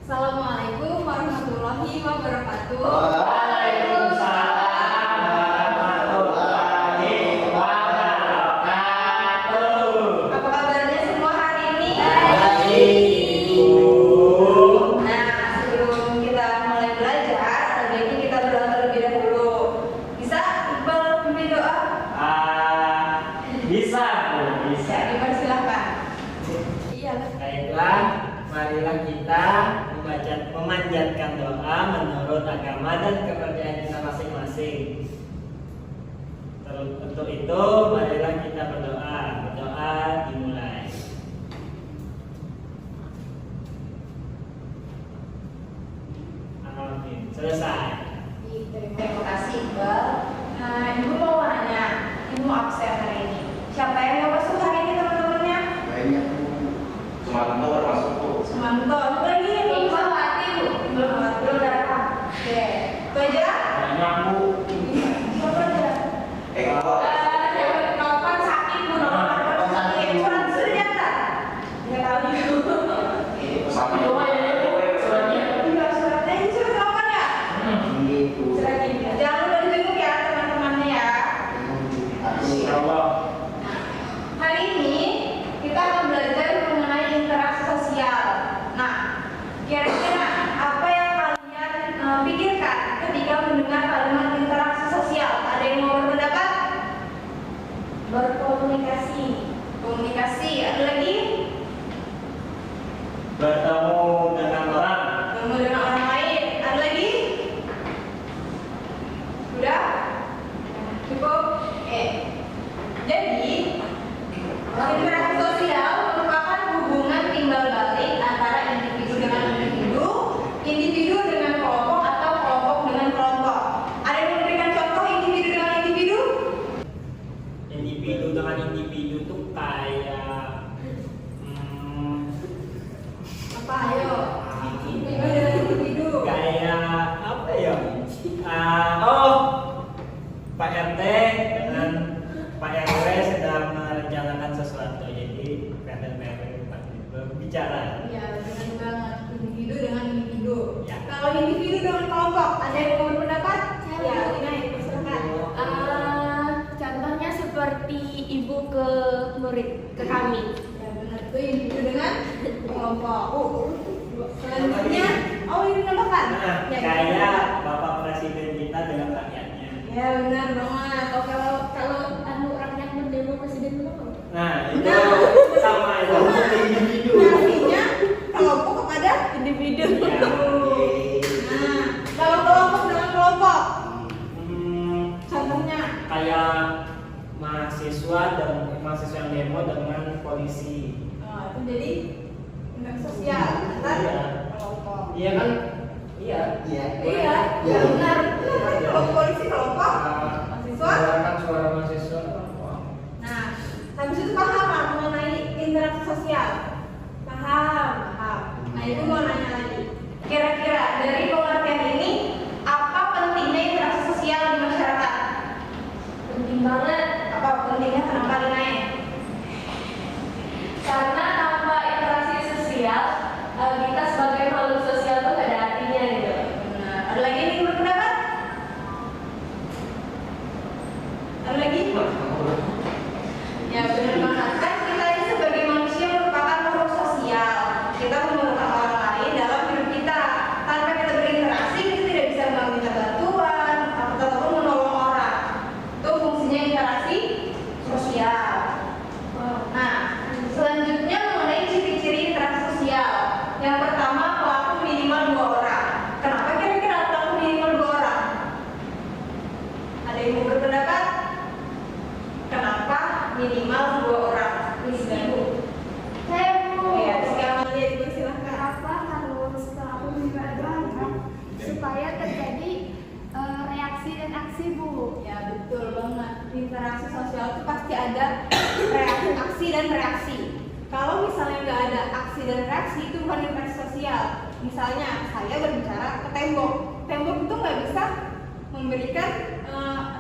Assalamualaikum warahmatullahi wabarakatuh. Waalaikumsalam warahmatullahi wabarakatuh. Apa kabarnya semua hari ini? Baik. Nah, sebelum kita mulai belajar, ada baiknya kita berdoa terlebih dahulu. Bisa Iqbal pimpin doa? Bisa, Bu, bisa. Ya, dipersilahkan. Iya. Baiklah, marilah kita memanjatkan doa menurut agama dan kepercayaan kita masing-masing. Untuk itu, marilah kita berdoa. Berdoa dimulai. Amin. Selesai. Terima kasih Iqbal. Nah, Ibu mau nanya, Ibu absen hari ini. Siapa yang nggak masuk hari ini teman-temannya? Banyak Sumanto termasuk tuh. Sumanto. Satu lagi Iqbal Wati Bu. Iqbal Wati udah datang. Oke. Itu aja. Banyak, Bu. Siapa aja? Kalau Nopan sakit Bu. Nopan sakit. Surat suratnya tak? Nggak tahu juga. sama Suratnya. Iya suratnya ini surat Nopan ya? gitu. Surat ini. Jangan lupa dijenguk ya teman-temannya ya. Insyaallah. Hari ini kita akan belajar mengenai interaksi sosial. Nah, kira-kira apa yang kalian pikirkan ketika mendengar kalimat interaksi sosial? Ada yang mau berpendapat? Berkomunikasi. Komunikasi. Ada lagi? Bertemu dengan orang. Bertemu dengan orang lain. Ada lagi? Sudah? Cukup? Jadi interaksi sosial merupakan hubungan timbal balik antara individu dengan individu, individu dengan kelompok atau kelompok dengan kelompok. Ada yang memberikan contoh individu dengan individu? Individu dengan individu tuh kayak Apa? Ayo. Individu dengan individu. kayak apa ya? Pak RT dengan Pak RW sedang merencanakan sesuatu, jadi berbicara. Ya, benar banget. Individu dengan individu. Ya. Kalau individu dengan kelompok, ada yang mau berpendapat? Saya Ya, mau. Lina, silakan. Contohnya seperti ibu ke murid, ke kami. Ya benar, itu individu dengan kelompok. Selanjutnya, ini menambahkan. Nah, Ya, kayak Bapak Presiden kita dengan rakyatnya. ya benar banget. Atau kalau rakyat mendemo presiden berapa? Nah, itu Nah. sama itu. Individu. Artinya kelompok kepada individu. Ya. Nah, kalau kelompok dengan kelompok, contohnya. Kayak mahasiswa yang demo dengan polisi. Nah, itu jadi interaksi sosial antar Iya. kelompok. Iya kan? Iya. Iya, ya benar. Kalau polisi kelompok, mahasiswa. Suarakan suara mahasiswa. Nah, habis itu paham nggak mengenai interaksi sosial? Paham. Nah, itu mau nanya lagi. Kira-kira dari pengertian ini, apa pentingnya interaksi sosial di masyarakat? Penting banget. Apa pentingnya? Kenapa dinaik? Karena tanpa interaksi sosial, kita sebagai makhluk sosial tuh gak ada artinya gitu. Benar. Ada lagi yang ingin berpendapat? Ada lagi? Ya benar banget. Kan kita ini sebagai manusia merupakan makhluk sosial. Kita memerlukan orang lain dalam hidup kita. Tanpa kita berinteraksi, kita tidak bisa meminta bantuan ataupun menolong orang. Itu fungsinya interaksi sosial. Nah, selanjutnya mengenai ciri-ciri interaksi sosial. Yang pertama, pelaku minimal 2 orang. Kenapa kira-kira pelaku minimal 2 orang? Ada yang mau berpendapat? Kenapa minimal 2 orang? Ibu. Saya mau. Ya, sekarang lihat Ibu silahkan. Kenapa harus pelaku minimal 2 orang? Supaya terjadi reaksi dan aksi, Bu. Ya betul banget. Interaksi sosial itu pasti ada aksi dan reaksi. Kalau misalnya nggak ada aksi dan reaksi, itu bukan interaksi sosial. Misalnya saya berbicara ke tembok, tembok itu nggak bisa memberikan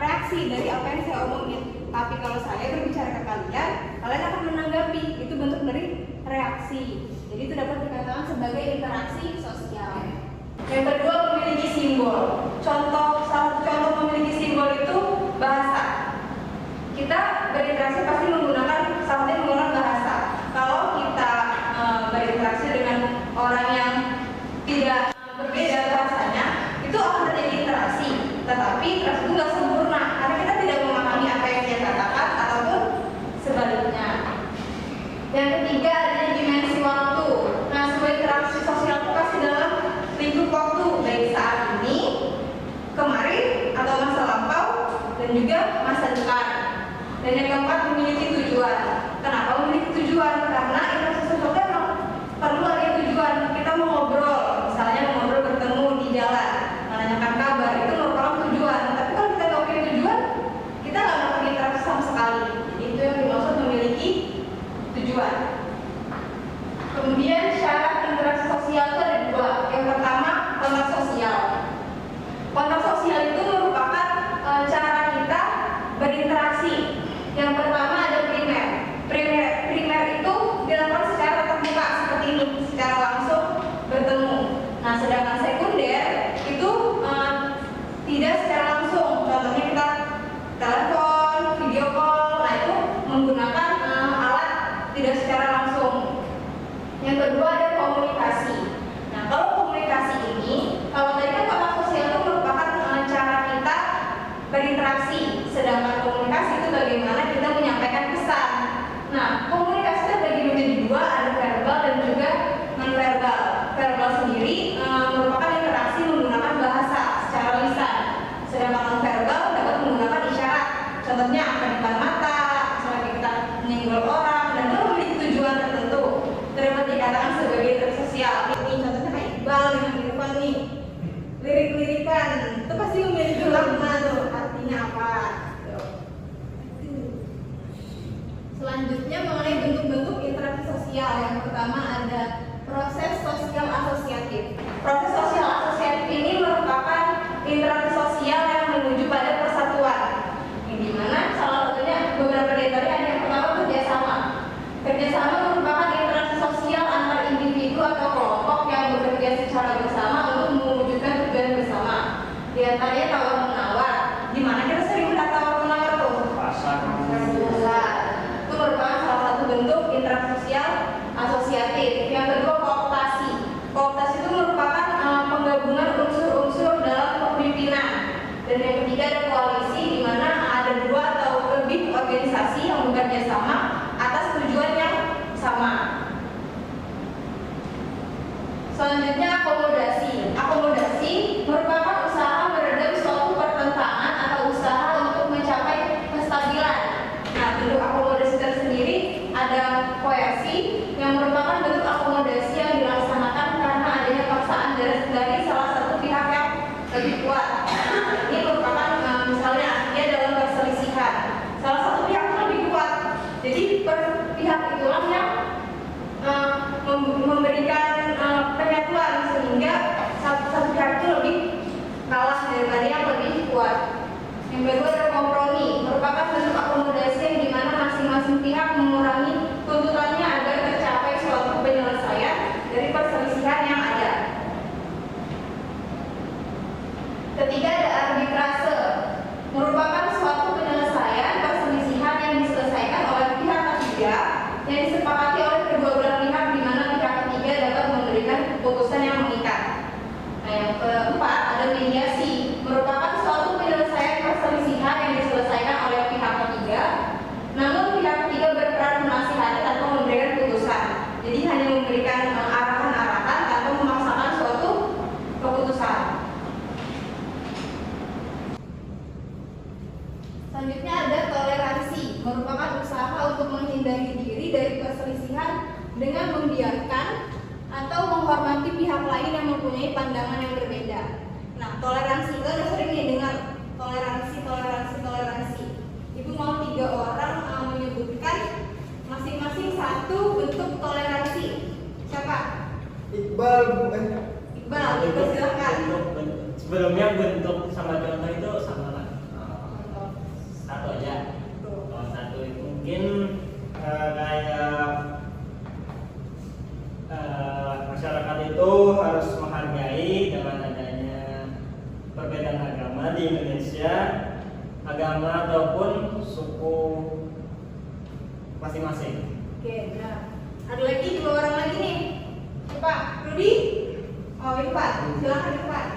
reaksi dari apa yang saya omongin. Tapi kalau saya berbicara ke kalian, kalian akan menanggapi. Itu bentuk dari reaksi. Jadi itu dapat dikatakan sebagai interaksi sosial. sosial. Yang pertama ada proses sosial asosiatif. Proses sosial asosiatif ini merupakan interaksi sosial yang menuju pada persatuan. Yang dimana salah satunya beberapa di antaranya ada yang pertama kerjasama. Kerjasama merupakan interaksi sosial antar individu atau kelompok yang bekerja secara bersama untuk mewujudkan tujuan bersama. Di antaranya tawar menawar. Di mana kita sering melihat tawar menawar tuh? Pasar. Itu merupakan salah satu bentuk interaksi sosial asosiatif. Yang kedua kooptasi. Kooptasi itu merupakan penggabungan unsur-unsur dalam kepemimpinan. Dan yang ketiga ada koalisi, di mana ada dua atau lebih organisasi yang bekerja sama atas tujuan yang sama. Selanjutnya akomodasi. Akomodasi merupakan usaha meredam suatu pertentangan atau usaha untuk mencapai kestabilan. Nah, bentuk akomodasi tersendiri ada koersi yang merupakan bentuk akomodasi yang dilaksanakan karena adanya paksaan dari salah satu pihak yang lebih kuat. Ini merupakan misalnya dia dalam perselisihan, salah satu pihak itu lebih kuat, jadi pihak itulah yang memberikan penyatuan sehingga satu pihak itu lebih kalah daripada yang lebih kuat. Yang kedua ada kompromi, merupakan bentuk akomodasi yang dimana masing-masing pihak mengurangi tuntutannya agar tercapai suatu penyelesaian dari perselisihan yang ada. Ketiga ada arbitrase, merupakan suatu penyelesaian perselisihan yang diselesaikan oleh pihak ketiga yang disepakati oleh kedua belah pihak, di mana pihak ketiga dapat memberikan keputusan yang mengikat. Nah, yang keempat ada mediasi, merupakan suatu penyelesaian perselisihan yang diselesaikan oleh pihak ketiga, namun pihak ketiga berperan menasihati tanpa memberikan putusan. Jadi hanya memberikan arahan-arahan tanpa memaksakan suatu keputusan. Selanjutnya ada toleransi, merupakan usaha untuk menghindari diri dari perselisihan dengan membiarkan atau menghormati pihak lain yang mempunyai pandangan yang berbeda. Nah, toleransi itu ada sering nih dengar toleransi. Ibu mau 3 orang menyebutkan masing-masing satu bentuk toleransi. Siapa? Iqbal, Iqbal, silakan. Sebelumnya bentuk sama contoh itu sama lah. Satu aja. Kalau satu itu mungkin kayak masyarakat itu harus menghargai dengan adanya perbedaan agama di Indonesia, agama ataupun suku masing-masing. Oke, benar. Ada lagi 2 orang lagi nih. Pak Rudi. Oh, Irfan. Silakan Irfan.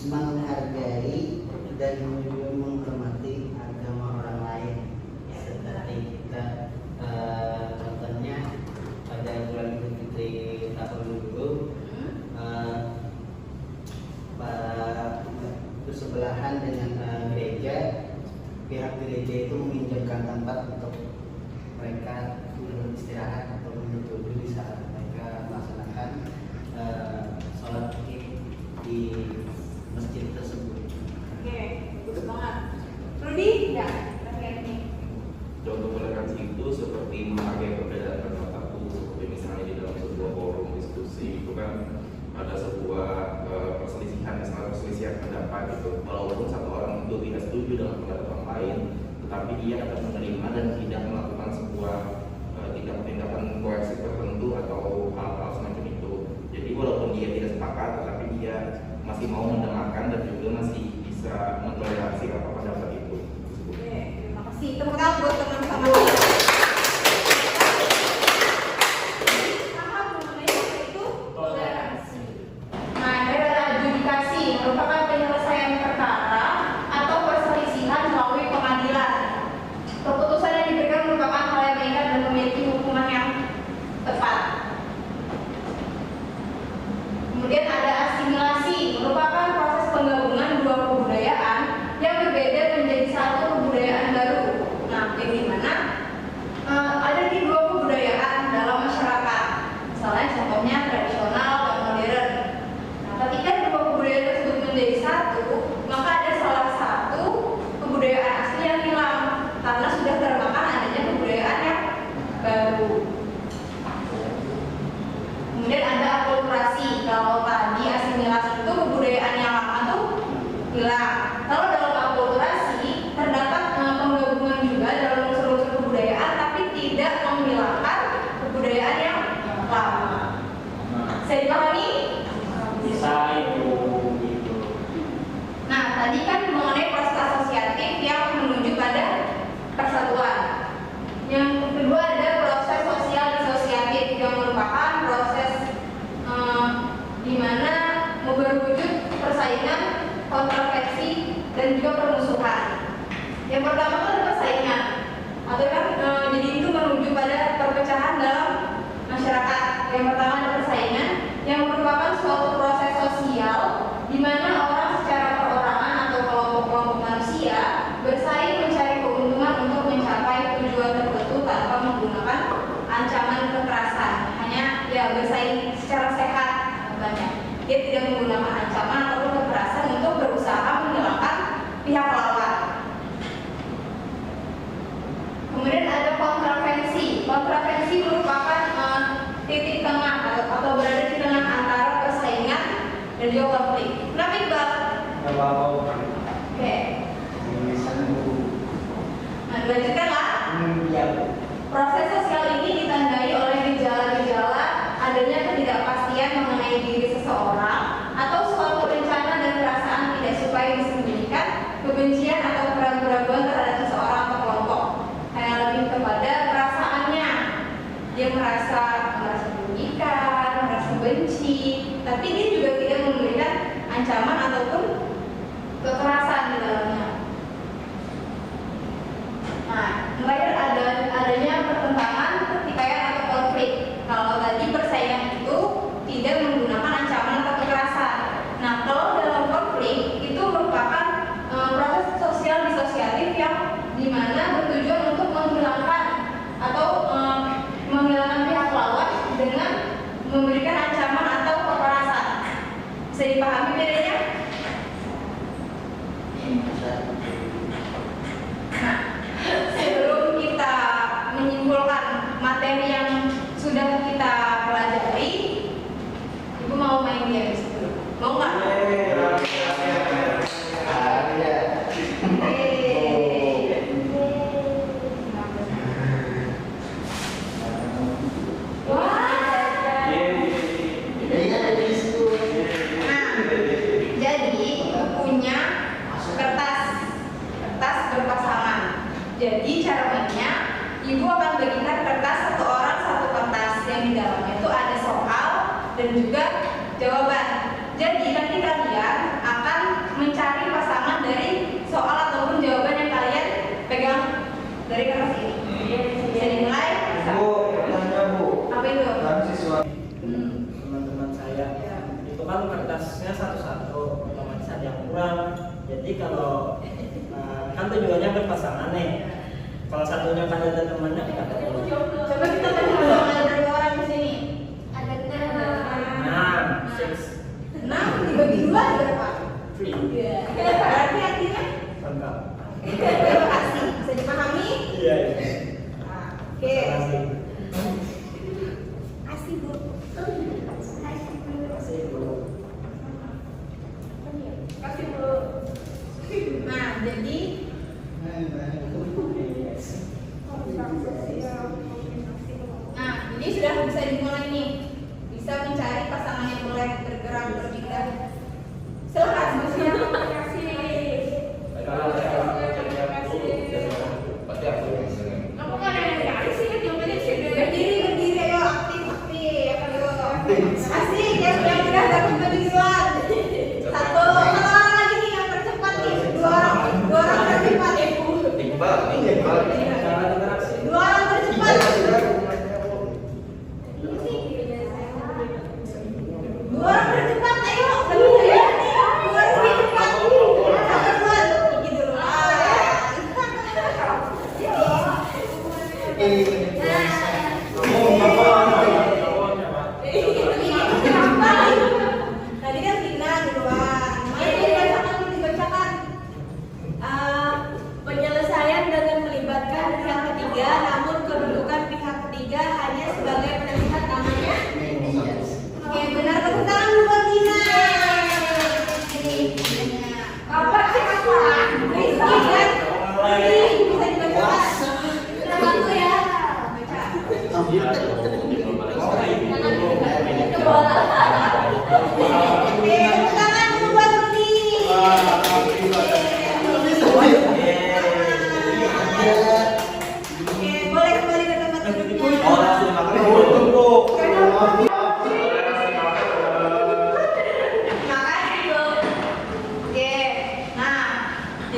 menghargai dan menghormati agama orang lain. Seperti kita contohnya pada bulan Idul Fitri tahun dulu, bersebelahan dengan gereja, pihak gereja itu meminjamkan tempat untuk mereka beristirahat atau duduk di saat mereka melaksanakan sholat Id di masjid tersebut. Oke, bagus banget. Rudi, ya, terakhir nih. Contoh toleransi itu seperti menghargai perbedaan pendapatku, seperti misalnya di dalam sebuah forum diskusi itu kan ada sebuah perselisihan pendapat gitu. Walaupun satu orang itu tidak setuju dengan pendapat orang lain, tetapi dia akan menerima dan tidak melakukan sebuah tindakan koersi tertentu atau hal-hal semacam itu. Jadi walaupun dia tidak sepakat, tetapi dia masih mau mendengarkan dan juga masih bisa mentoleransi apa pendapat itu. Oke, terima kasih. Tepuk tangan buat teman-teman kita. Sama mengenai apa itu toleransi. Nah, ada adjudikasi, merupakan penyelesaian perkara atau perselisihan melalui pengadilan. Keputusan yang diberikan merupakan hal yang mengikat dan memiliki hukuman yang tepat. Kemudian ada asimilasi, merupakan proses penggabungan 2 kebudayaan yang berbeda menjadi satu kebudayaan baru. Nah, bagaimana? Ada di 2 kebudayaan dalam masyarakat. Misalnya contohnya tradisional dan modern. Nah, ketika 2 kebudayaan tersebut menjadi satu, maka ada salah satu kebudayaan asli yang hilang karena sudah termakan adanya kebudayaan yang baru. dipahami? Bisa itu gitu. Nah, tadi kan mengenai proses asosiatif yang menuju pada persatuan. Yang kedua ada proses sosial disosiatif yang merupakan proses di mana berwujud persaingan, kontroversi, dan juga permusuhan. Yang pertama itu ada persaingan, atau kan jadi itu menuju pada perpecahan dalam masyarakat. Yang pertama ada persaingan, yang merupakan suatu proses sosial di mana orang secara perorangan atau kelompok-kelompok manusia bersaing mencari keuntungan untuk mencapai tujuan tertentu tanpa menggunakan ancaman kekerasan. Hanya ya bersaing secara sehat banyak. Dia tidak menggunakan ancaman atau kekerasan untuk berusaha menghilangkan pihak lawan. Kemudian ada kontravensi. Kontravensi merupakan titik tengah atau berada di tengah antara persaingan dan juga konflik. Kenapa Iqbal? Oke. Nah, dilanjutkanlah. Proses sosial ini ditandai oleh gejala-gejala adanya ketidakpastian mengenai diri seseorang atau suatu rencana dan perasaan tidak suka disembunyikan, kebencian atau keraguan-keraguan terhadap seseorang atau kelompok. Hanya lebih kepada perasaannya. Dia merasa dirugikan, merasa benci, tapi dia juga tidak memberikan ancaman ataupun kekerasan di dalamnya. Nah, mulai adanya pertentangan, pertikaian atau konflik. Kalau tadi persaingan itu tidak menggunakan ancaman atau kekerasan. Nah, kalau dalam konflik itu merupakan proses sosial disosiatif yang dimana bertujuan untuk menghilangkan atau menghilangkan pihak lawan dengan memberikan ancaman atau kekerasan. Bisa dipahami bedanya? Nah, sebelum kita menyimpulkan materi yang sudah kita pelajari, Ibu mau main game dulu. Mau nggak? Jadi cara mainnya, Ibu akan bagikan kertas satu orang satu kertas yang di dalamnya itu ada soal dan juga jawaban. Jadi nanti kalian akan mencari pasangan dari soal ataupun jawaban yang kalian pegang dari kertas ini. Bisa dimulai? Bu, tanya Bu. Apa itu? Kan siswa Teman-teman saya itu kan kertasnya satu-satu, otomatis ada yang kurang. Jadi kalau kan tujuannya berpasangan nih. Kalau satunya kan ada temannya, kita ada. Coba kita tanya pasangan dari orang di sini. Ada 6 dibagi 2 berapa? 3. Iya. Berarti artinya Lengkap. terima kasih. Bisa dipahami? Iya. Oke. Terima kasih. Asih Bu. Kasih Bu. Kasih dulu. Nah, jadi ini sudah bisa dimulai nih. Bisa mencari pasangan yang boleh bergerak berpindah. Silakan. Pasti aku yang Kamu kan yang cari sih, jawabannya sih. Berdiri, ayo aktif. Asik, yang udah dapat kejujuran. 1, kalau orang lagi nih yang tercepat nih, 2 orang tercepat. Iqbal. 2 orang tercepat. 2 orang tercepat.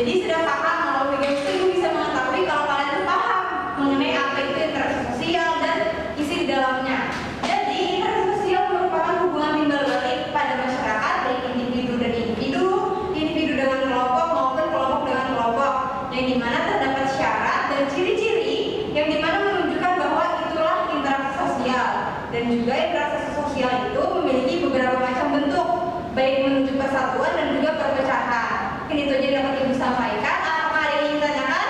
Jadi sudah paham kalau video itu ibu bisa mengetahui kalau kalian itu paham mengenai apa itu interaksi sosial dan isi di dalamnya. Jadi interaksi sosial merupakan hubungan timbal balik pada masyarakat baik individu dan individu, individu dengan kelompok maupun kelompok dengan kelompok, yang dimana terdapat syarat dan ciri-ciri yang dimana menunjukkan bahwa itulah interaksi sosial. Dan juga interaksi sosial itu memiliki beberapa macam bentuk, baik menuju persatuan dan juga perpecahan. Mungkin itu aja dapat ibu sampaikan. Apakah ada yang ingin ditanyakan?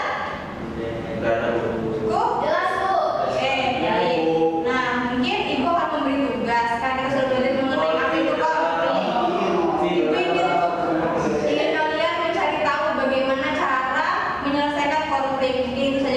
Cukup? Jelas, Bu. Oke, baik. Nah, mungkin ibu akan memberi tugas karena kita sudah belajar mengenai apa itu konflik. Ibu ingin kalian mencari tahu bagaimana cara menyelesaikan konflik. Mungkin itu saja